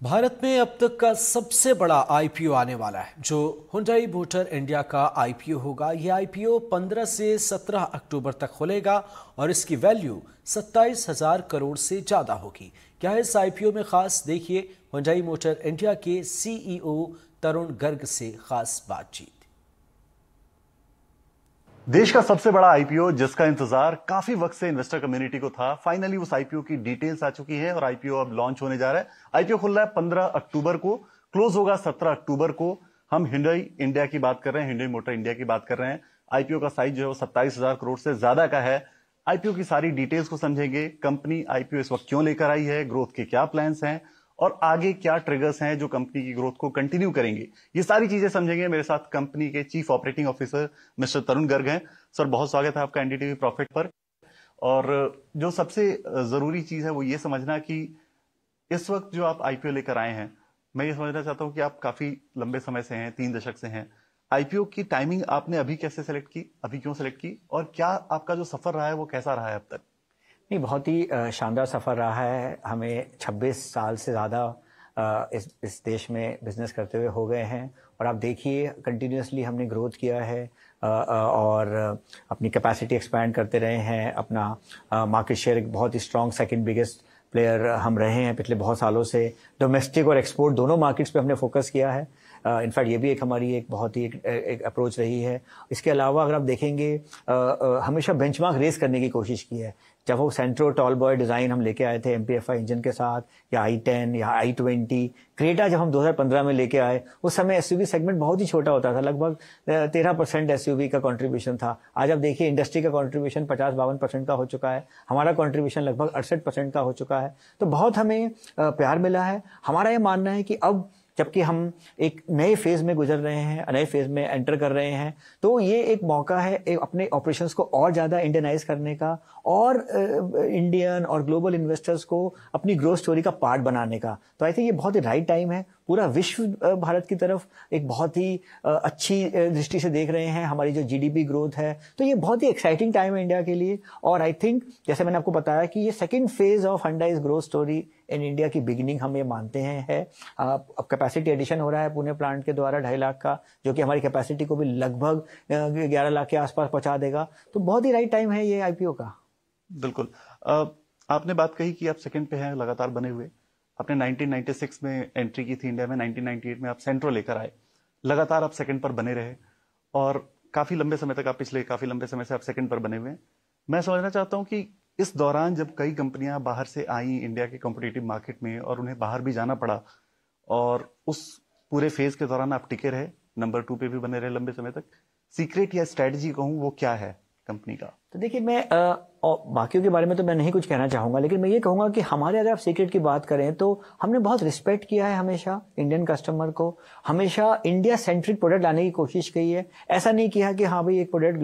भारत में अब तक का सबसे बड़ा आईपीओ आने वाला है, जो हुंडई मोटर इंडिया का आईपीओ होगा। यह आईपीओ 15 से 17 अक्टूबर तक खुलेगा और इसकी वैल्यू 27,000 करोड़ से ज्यादा होगी। क्या है इस आईपीओ में खास, देखिए हुंडई मोटर इंडिया के सीईओ तरुण गर्ग से खास बातचीत। देश का सबसे बड़ा आईपीओ जिसका इंतजार काफी वक्त से इन्वेस्टर कम्युनिटी को था, फाइनली उस आईपीओ की डिटेल्स आ चुकी है और आईपीओ अब लॉन्च होने जा रहा है। आईपीओ खुल रहा है 15 अक्टूबर को, क्लोज होगा 17 अक्टूबर को। हम हुंडई इंडिया की बात कर रहे हैं, हुंडई मोटर इंडिया की बात कर रहे हैं। आईपीओ का साइज जो है वो 27,000 करोड़ से ज्यादा का है। आईपीओ की सारी डिटेल्स को समझेंगे, कंपनी आईपीओ इस वक्त क्यों लेकर आई है, ग्रोथ के क्या प्लान्स हैं और आगे क्या ट्रिगर्स हैं जो कंपनी की ग्रोथ को कंटिन्यू करेंगे, ये सारी चीजें समझेंगे। मेरे साथ कंपनी के चीफ ऑपरेटिंग ऑफिसर मिस्टर तरुण गर्ग हैं। सर, बहुत स्वागत है आपका एनडीटीवी प्रॉफिट पर। और जो सबसे जरूरी चीज है वो ये समझना कि इस वक्त जो आप आईपीओ लेकर आए हैं, मैं ये समझना चाहता हूं कि आप काफी लंबे समय से हैं, 3 दशक से हैं। आईपीओ की टाइमिंग आपने अभी कैसे सेलेक्ट की, अभी क्यों सेलेक्ट की, और क्या आपका जो सफर रहा है वो कैसा रहा है अब तक? नहीं, बहुत ही शानदार सफ़र रहा है। हमें 26 साल से ज़्यादा इस देश में बिजनेस करते हुए हो गए हैं और आप देखिए कंटिन्यूसली हमने ग्रोथ किया है और अपनी कैपेसिटी एक्सपैंड करते रहे हैं। अपना मार्केट शेयर एक बहुत ही स्ट्रॉन्ग सेकंड बिगेस्ट प्लेयर हम रहे हैं पिछले बहुत सालों से। डोमेस्टिक और एक्सपोर्ट दोनों मार्केट्स पे हमने फोकस किया है। इनफैक्ट ये भी एक हमारी एक बहुत ही एक अप्रोच रही है। इसके अलावा अगर आप देखेंगे हमेशा बेंचमार्क रेस करने की कोशिश की है। जब वो सेंट्रो टॉल बॉय डिज़ाइन हम लेके आए थे एमपीएफआई इंजन के साथ, या i10 या i20, क्रेटा जब हम 2015 में लेके आए, उस समय एसयूवी सेगमेंट बहुत ही छोटा होता था, लगभग 13% एसयूवी का कंट्रीब्यूशन था। आज आप देखिए इंडस्ट्री का कंट्रीब्यूशन 50-52% का हो चुका है, हमारा कंट्रीब्यूशन लगभग 68% का हो चुका है। तो बहुत हमें प्यार मिला है। हमारा ये मानना है कि अब जबकि हम एक नए फेज में गुजर रहे हैं, नए फेज में एंटर कर रहे हैं, तो ये एक मौका है एक अपने ऑपरेशंस को और ज़्यादा इंडियनाइज करने का और इंडियन और ग्लोबल इन्वेस्टर्स को अपनी ग्रोथ स्टोरी का पार्ट बनाने का। तो आई थिंक ये बहुत ही राइट टाइम है। पूरा विश्व भारत की तरफ एक बहुत ही अच्छी दृष्टि से देख रहे हैं। हमारी जो जीडीपी ग्रोथ है, तो ये बहुत ही एक्साइटिंग टाइम है इंडिया के लिए। और आई थिंक जैसे मैंने आपको बताया कि ये second phase of Hyundai's growth story in India की बिगिनिंग हम ये मानते हैं है। अब कैपेसिटी एडिशन हो रहा है पुणे प्लांट के द्वारा 2.5 लाख का, जो कि हमारी कैपेसिटी को भी लगभग 11 लाख के आसपास पहुंचा देगा। तो बहुत ही राइट टाइम है ये आईपीओ का। बिल्कुल। आपने बात कही कि आप सेकंड पे हैं लगातार बने हुए। आपने 1996 में एंट्री की थी इंडिया में, 1998 में आप सेंट्रो लेकर आए, लगातार आप सेकंड पर बने रहे और काफी लंबे समय तक, आप पिछले काफी लंबे समय से आप सेकंड पर बने हुए हैं। मैं समझना चाहता हूं कि इस दौरान जब कई कंपनियां बाहर से आई इंडिया के कॉम्पिटिटिव मार्केट में और उन्हें बाहर भी जाना पड़ा, और उस पूरे फेज के दौरान आप टिके रहे, नंबर 2 पे भी बने रहे लंबे समय तक, सीक्रेट या स्ट्रेटजी कहूं वो क्या है कंपनी का? तो देखिए, मैं बाकियों के बारे में तो मैं नहीं कुछ कहना चाहूंगा, लेकिन मैं ये कहूंगा कि हमारे अगर आप सीक्रेट की बात करें तो हमने बहुत रिस्पेक्ट किया है हमेशा इंडियन कस्टमर को, हमेशा इंडिया सेंट्रिक प्रोडक्ट लाने की कोशिश की है। ऐसा नहीं किया कि हाँ भाई एक प्रोडक्ट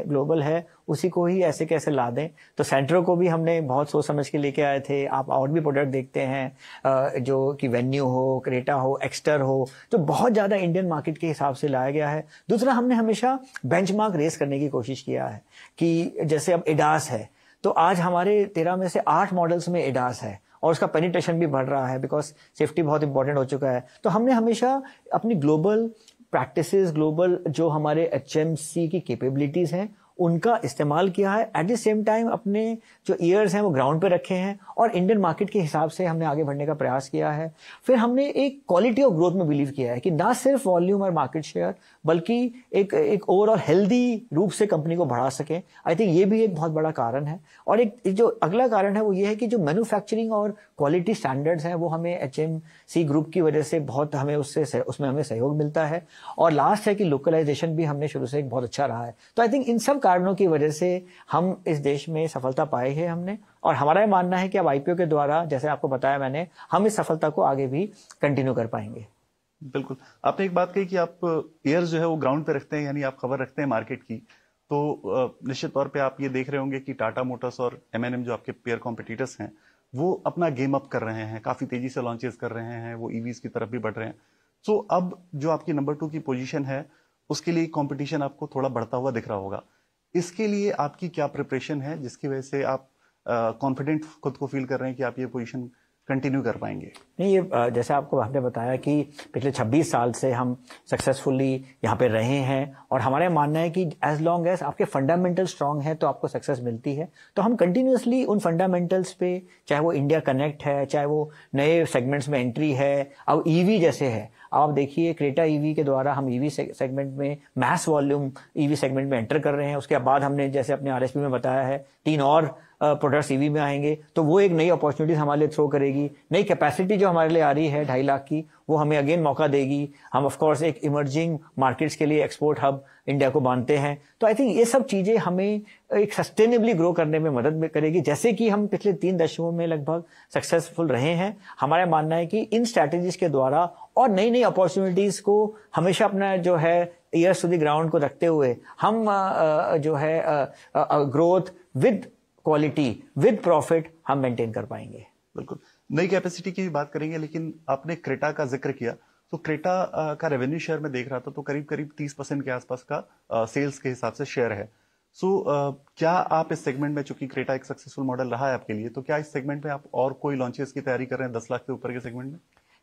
ग्लोबल है उसी को ही ऐसे कैसे ला दें। तो सेंट्रो को भी हमने बहुत सोच समझ के लेके आए थे। आप और भी प्रोडक्ट देखते हैं जो कि वेन्यू हो, क्रेटा हो, एक्स्टर हो, जो बहुत ज्यादा इंडियन मार्केट के हिसाब से लाया गया है। दूसरा, हमने हमेशा बेंचमार्क रेस करने की कोशिश किया है कि जैसे अब एडास है, तो आज हमारे 13 में से 8 मॉडल्स में एडास है और उसका पेनिट्रेशन भी बढ़ रहा है, बिकॉज सेफ्टी बहुत इंपॉर्टेंट हो चुका है। तो हमने हमेशा अपनी ग्लोबल प्रैक्टिसेस, ग्लोबल जो हमारे एचएमसी की कैपेबिलिटीज हैं उनका इस्तेमाल किया है। एट द सेम टाइम अपने जो ईयर्स हैं वो ग्राउंड पे रखे हैं और इंडियन मार्केट के हिसाब से हमने आगे बढ़ने का प्रयास किया है। फिर हमने एक क्वालिटी ऑफ ग्रोथ में बिलीव किया है कि ना सिर्फ वॉल्यूम और मार्केट शेयर, बल्कि एक ओवरऑल हेल्दी रूप से कंपनी को बढ़ा सकें। आई थिंक ये भी एक बहुत बड़ा कारण है। और एक जो अगला कारण है वो ये है कि जो मैन्युफैक्चरिंग और क्वालिटी स्टैंडर्ड्स हैं वो हमें एचएमसी ग्रुप की वजह से बहुत हमें उसमें हमें सहयोग मिलता है। और लास्ट है कि लोकलाइजेशन भी हमने शुरू से एक बहुत अच्छा रहा है। तो आई थिंक इन सब कारणों की वजह से हम इस देश में सफलता पाई है हमने। और हमारा ये मानना है कि अब आईपीओ के द्वारा, जैसे आपको बताया मैंने, हम इस सफलता को आगे भी कंटिन्यू कर पाएंगे। बिल्कुल। आपने एक बात कही कि आप ईयर्स जो है वो ग्राउंड पे रखते हैं, यानी आप खबर रखते हैं मार्केट की। तो निश्चित तौर पे आप ये देख रहे होंगे कि टाटा मोटर्स और एमएनएम जो आपके पेयर कॉम्पिटिटर्स हैं वो अपना गेम अप कर रहे हैं, काफी तेजी से लॉन्चेस कर रहे हैं, वो ईवीज की तरफ भी बढ़ रहे हैं। सो अब जो आपकी नंबर 2 की पोजीशन है उसके लिए कंपटीशन आपको थोड़ा बढ़ता हुआ दिख रहा होगा। इसके लिए आपकी क्या प्रिपरेशन है जिसकी वजह से आप कॉन्फिडेंट खुद को फील कर रहे हैं कि आप ये पोजीशन कंटिन्यू कर पाएंगे? नहीं, ये जैसे आपको हमने बताया कि पिछले 26 साल से हम सक्सेसफुली यहाँ पे रहे हैं और हमारा मानना है कि एज लॉन्ग एज आपके फंडामेंटल स्ट्रांग है तो आपको सक्सेस मिलती है। तो हम कंटिन्यूअसली उन फंडामेंटल्स पे, चाहे वो इंडिया कनेक्ट है, चाहे वो नए सेगमेंट्स में एंट्री है, अब ईवी जैसे है, आप देखिए क्रेटा ईवी के द्वारा हम ईवी सेगमेंट में मैस वॉल्यूम ईवी सेगमेंट में एंटर कर रहे हैं। उसके बाद हमने जैसे अपने आरएसपी में बताया है 3 और प्रोडक्ट्स ईवी में आएंगे, तो वो एक नई अपॉर्चुनिटी हमारे लिए थ्रो करेगी। नई कैपेसिटी जो हमारे लिए आ रही है 2.5 लाख की, वो हमें अगेन मौका देगी। हम ऑफ कोर्स एक इमर्जिंग मार्केट्स के लिए एक्सपोर्ट हब इंडिया को मानते हैं। तो आई थिंक ये सब चीजें हमें एक सस्टेनेबली ग्रो करने में मदद करेगी, जैसे कि हम पिछले 3 दशकों में लगभग सक्सेसफुल रहे हैं। हमारा मानना है कि इन स्ट्रैटेजीज के द्वारा और नई नई अपॉर्चुनिटीज को हमेशा अपना जो है ईयर्स टू द ग्राउंड को रखते हुए हम जो है growth with quality with profit हम मेंटेन कर पाएंगे। बिल्कुल, नई कैपेसिटी की भी बात करेंगे, लेकिन आपने क्रेटा का जिक्र किया, तो क्रेटा का रेवेन्यू शेयर में देख रहा था तो करीब करीब 30% के आसपास का सेल्स के हिसाब से शेयर है। क्या आप इस सेगमेंट में, चूंकि क्रेटा एक सक्सेसफुल मॉडल रहा है आपके लिए, तो क्या इस सेगमेंट में आप और कोई लॉन्चेस की तैयारी कर रहे हैं 10 लाख के ऊपर के सेगमेंट में?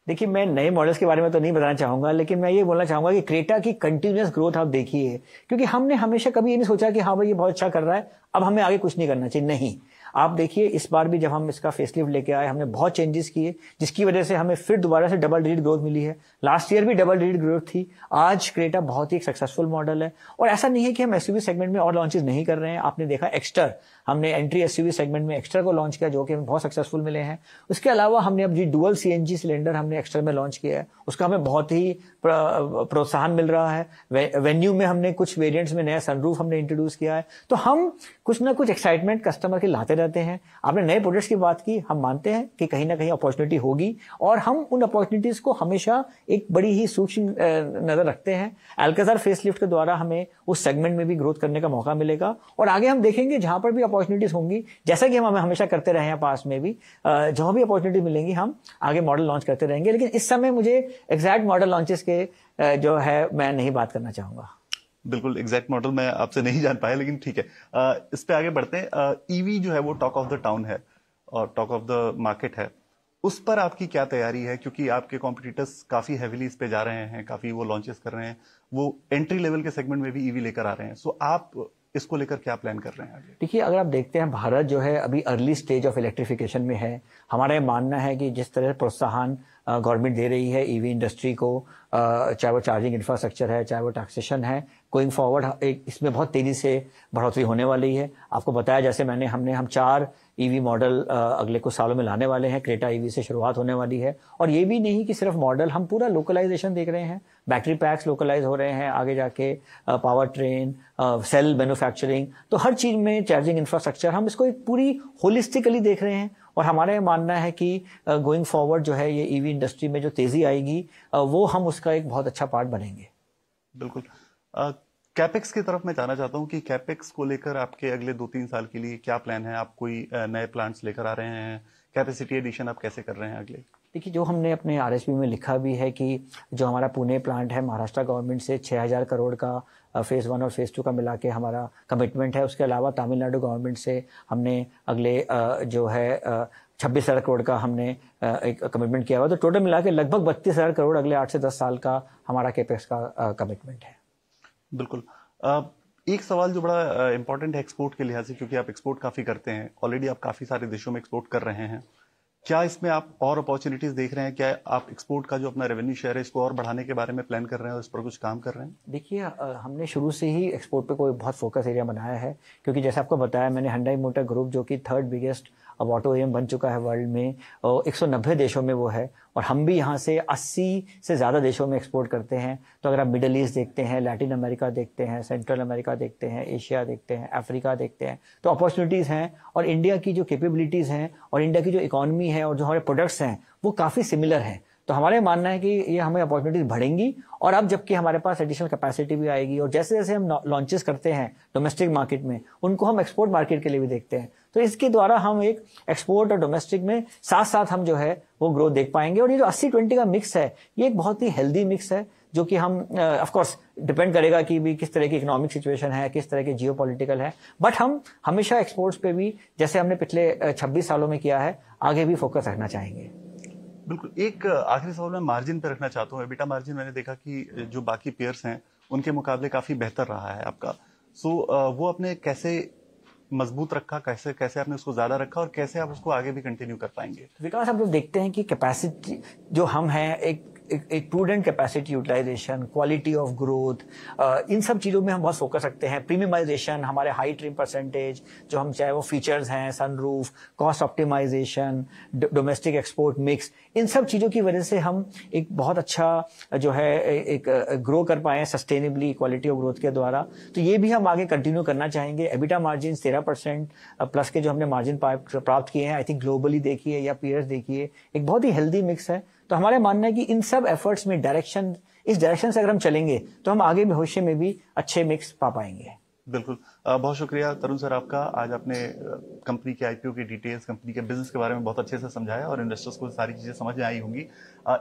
देखिए, मैं नए मॉडल्स के बारे में तो नहीं बताना चाहूंगा, लेकिन मैं ये बोलना चाहूंगा कि क्रेटा की कंटिन्यूअस ग्रोथ आप देखिए, क्योंकि हमने हमेशा कभी ये नहीं सोचा कि हाँ भाई ये बहुत अच्छा कर रहा है, अब हमें आगे कुछ नहीं करना चाहिए। नहीं, आप देखिए इस बार भी जब हम इसका फेसलिफ्ट लेके आए, हमने बहुत चेंजेस किए, जिसकी वजह से हमें फिर दोबारा से डबल डिजिट ग्रोथ मिली है। लास्ट ईयर भी डबल डिजिट ग्रोथ थी। आज क्रेटा बहुत ही सक्सेसफुल मॉडल है और ऐसा नहीं है कि हम एसयूवी सेगमेंट में और लॉन्चेस नहीं कर रहे हैं। आपने देखा एक्स्टर, हमने एंट्री एसयूवी सेगमेंट में एक्स्टर को लॉन्च किया, जो कि हमें बहुत सक्सेसफुल मिले हैं। उसके अलावा हमने अब जी डुअल सीएनजी सिलेंडर हमने एक्स्टर में लॉन्च किया है, उसका हमें बहुत ही प्रोत्साहन मिल रहा है। वेन्यू में हमने कुछ वेरिएंट्स में नया सनरूफ हमने इंट्रोड्यूस किया है। तो हम कुछ ना कुछ एक्साइटमेंट कस्टमर के लाते रहते हैं। आपने नए प्रोडक्ट्स की बात की, हम मानते हैं कि कहीं ना कहीं अपॉर्चुनिटी होगी और हम उन अपॉर्चुनिटीज को हमेशा एक बड़ी ही सूक्ष्म नजर रखते हैं। अल्काज़ार फेसलिफ्ट के द्वारा हमें उस सेगमेंट में भी ग्रोथ करने का मौका मिलेगा और आगे हम देखेंगे जहां पर भी अपॉर्चुनिटीज होंगी, जैसा कि हम हमेशा करते रहे हैं पास में भी, जहां भी अपॉर्चुनिटी मिलेंगी हम आगे मॉडल लॉन्च करते रहेंगे। लेकिन इस समय मुझे एग्जैक्ट मॉडल लॉन्चेस के जो है मैं नहीं बात करना चाहूंगा। बिल्कुल, एग्जैक्ट मॉडल मैं आपसे नहीं जान पाया, लेकिन ठीक है। इस पे आगे बढ़ते हैं। ईवी जो है वो टॉक ऑफ द टाउन है और टॉक ऑफ द मार्केट है, उस पर आपकी क्या तैयारी है? क्योंकि आपके कॉम्पिटिटर्स काफी हैविली इस पे जा रहे हैं, काफी वो लॉन्चेस कर रहे हैं, वो एंट्री लेवल के सेगमेंट में भी ईवी लेकर आ रहे हैं। सो आप इसको लेकर क्या प्लान कर रहे हैं आगे? देखिए, अगर आप देखते हैं भारत जो है अभी अर्ली स्टेज ऑफ इलेक्ट्रिफिकेशन में है। हमारा ये मानना है कि जिस तरह प्रोत्साहन गवर्नमेंट दे रही है ईवी इंडस्ट्री को, चाहे वो चार्जिंग इंफ्रास्ट्रक्चर है, चाहे वो टैक्सेशन है, गोइंग फॉरवर्ड इसमें बहुत तेजी से बढ़ोतरी होने वाली है। आपको बताया जैसे हम 4 ईवी मॉडल अगले कुछ सालों में लाने वाले हैं। क्रेटा ईवी से शुरुआत होने वाली है और ये भी नहीं कि सिर्फ मॉडल, हम पूरा लोकलाइजेशन देख रहे हैं। बैटरी पैक्स लोकलाइज हो रहे हैं, आगे जाके पावर ट्रेन, सेल मैन्युफैक्चरिंग, तो हर चीज में चार्जिंग इंफ्रास्ट्रक्चर, हम इसको एक पूरी होलिस्टिकली देख रहे हैं। और हमारा मानना है कि गोइंग फॉरवर्ड जो है ये ईवी इंडस्ट्री में जो तेजी आएगी वो हम उसका एक बहुत अच्छा पार्ट बनेंगे। बिल्कुल। कैपेक्स की तरफ मैं जाना चाहता हूं कि कैपेक्स को लेकर आपके अगले 2-3 साल के लिए क्या प्लान है? आप कोई नए प्लांट्स लेकर आ रहे हैं? कैपेसिटी एडिशन आप कैसे कर रहे हैं अगले? देखिए, जो हमने अपने आरएसपी में लिखा भी है कि जो हमारा पुणे प्लांट है, महाराष्ट्र गवर्नमेंट से 6000 करोड़ का फेज 1 और फेज 2 का मिला के हमारा कमिटमेंट है। उसके अलावा तमिलनाडु गवर्नमेंट से हमने अगले जो है 26,000 करोड़ का हमने एक कमिटमेंट किया हुआ। तो टोटल मिला के लगभग 32,000 करोड़ अगले 8 से 10 साल का हमारा कैपेक्स का कमिटमेंट है। बिल्कुल। एक सवाल जो बड़ा इंपॉर्टेंट है एक्सपोर्ट के लिहाज से, क्योंकि आप एक्सपोर्ट काफी करते हैं, ऑलरेडी आप काफी सारे देशों में एक्सपोर्ट कर रहे हैं, क्या इसमें आप और अपॉर्चुनिटीज देख रहे हैं? क्या आप एक्सपोर्ट का जो अपना रेवेन्यू शेयर है इसको और बढ़ाने के बारे में प्लान कर रहे हैं और इस पर कुछ काम कर रहे हैं? देखिए, हमने शुरू से ही एक्सपोर्ट पे कोई बहुत फोकस एरिया बनाया है, क्योंकि जैसे आपको बताया मैंने, Hyundai मोटर ग्रुप जो कि 3rd बिगेस्ट अब ऑटो OEM बन चुका है वर्ल्ड में, 190 देशों में वो है और हम भी यहाँ से 80 से ज़्यादा देशों में एक्सपोर्ट करते हैं। तो अगर आप मिडल ईस्ट देखते हैं, लैटिन अमेरिका देखते हैं, सेंट्रल अमेरिका देखते हैं, एशिया देखते हैं, अफ्रीका देखते हैं, तो अपॉर्चुनिटीज़ हैं। और इंडिया की जो कैपेबिलिटीज़ हैं और इंडिया की जो इकॉनमी है और जो हमारे प्रोडक्ट्स हैं वो काफ़ी सिमिलर हैं। तो हमारे मानना है कि ये हमें अपॉर्चुनिटीज बढ़ेंगी, और अब जबकि हमारे पास एडिशनल कैपेसिटी भी आएगी, और जैसे जैसे हम लॉन्चेस करते हैं डोमेस्टिक मार्केट में, उनको हम एक्सपोर्ट मार्केट के लिए भी देखते हैं, तो इसके द्वारा हम एक एक्सपोर्ट और डोमेस्टिक में साथ साथ हम जो है वो ग्रोथ देख पाएंगे। और ये जो 80-20 का मिक्स है, ये एक बहुत ही हेल्दी मिक्स है, जो कि हम ऑफ कोर्स डिपेंड करेगा कि भी किस तरह की इकोनॉमिक सिचुएशन है, किस तरह के जियोपॉलिटिकल है, बट हम हमेशा एक्सपोर्ट्स पे भी, जैसे हमने पिछले 26 सालों में किया है, आगे भी फोकस रखना चाहेंगे। बिल्कुल। एक आखिरी सवाल मैं मार्जिन पे रखना चाहता हूँ। एबिटा मार्जिन मैंने देखा कि जो बाकी पेयर्स हैं उनके मुकाबले काफी बेहतर रहा है आपका। वो आपने कैसे मजबूत रखा, कैसे कैसे आपने उसको ज्यादा रखा, और कैसे आप उसको आगे भी कंटिन्यू कर पाएंगे? विकास, आप लोग देखते हैं कि कैपेसिटी जो हम हैं, एक prudent capacity utilisation, quality of growth, इन सब चीज़ों में हम बहुत फोकस रखते हैं। प्रीमियमाइजेशन, हमारे हाई ट्रिम परसेंटेज, जो हम चाहे वो फीचर्स हैं, sunroof, cost optimisation, domestic export mix, इन सब चीज़ों की वजह से हम एक बहुत अच्छा जो है एक ग्रो कर पाए सस्टेनेबली क्वालिटी ऑफ ग्रोथ के द्वारा। तो ये भी हम आगे कंटिन्यू करना चाहेंगे। एबिटा मार्जिन 13% प्लस के जो हमने मार्जिन प्राप्त किए हैं, आई थिंक ग्लोबली देखिए या पीयर्स देखिए, एक बहुत ही हेल्दी मिक्स है। तो हमारे मानना है कि इन सब एफर्ट्स में इस डायरेक्शन से अगर हम चलेंगे तो हम आगे भविष्य में भी अच्छे मिक्स पा पाएंगे। बिल्कुल। बहुत शुक्रिया तरुण सर आपका। आज आपने कंपनी के आईपीओ की डिटेल्स, कंपनी के बिजनेस के बारे में बहुत अच्छे से समझाया, और इन्वेस्टर्स को सारी चीजें समझ में आई होंगी।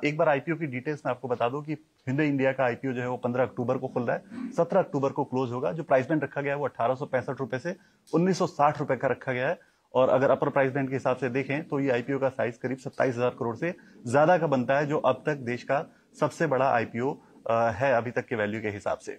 एक बार आईपीओ की डिटेल्स मैं आपको बता दूं कि Hyundai इंडिया का आईपीओ जो है वो 15 अक्टूबर को खुल रहा है, 17 अक्टूबर को क्लोज होगा। जो प्राइस बैंड रखा गया है वो 1865 रुपए से 1960 रुपए का रखा गया है, और अगर अपर प्राइस बैंड के हिसाब से देखें तो ये आईपीओ का साइज करीब 27,000 करोड़ से ज्यादा का बनता है, जो अब तक देश का सबसे बड़ा आईपीओ है अभी तक के वैल्यू के हिसाब से।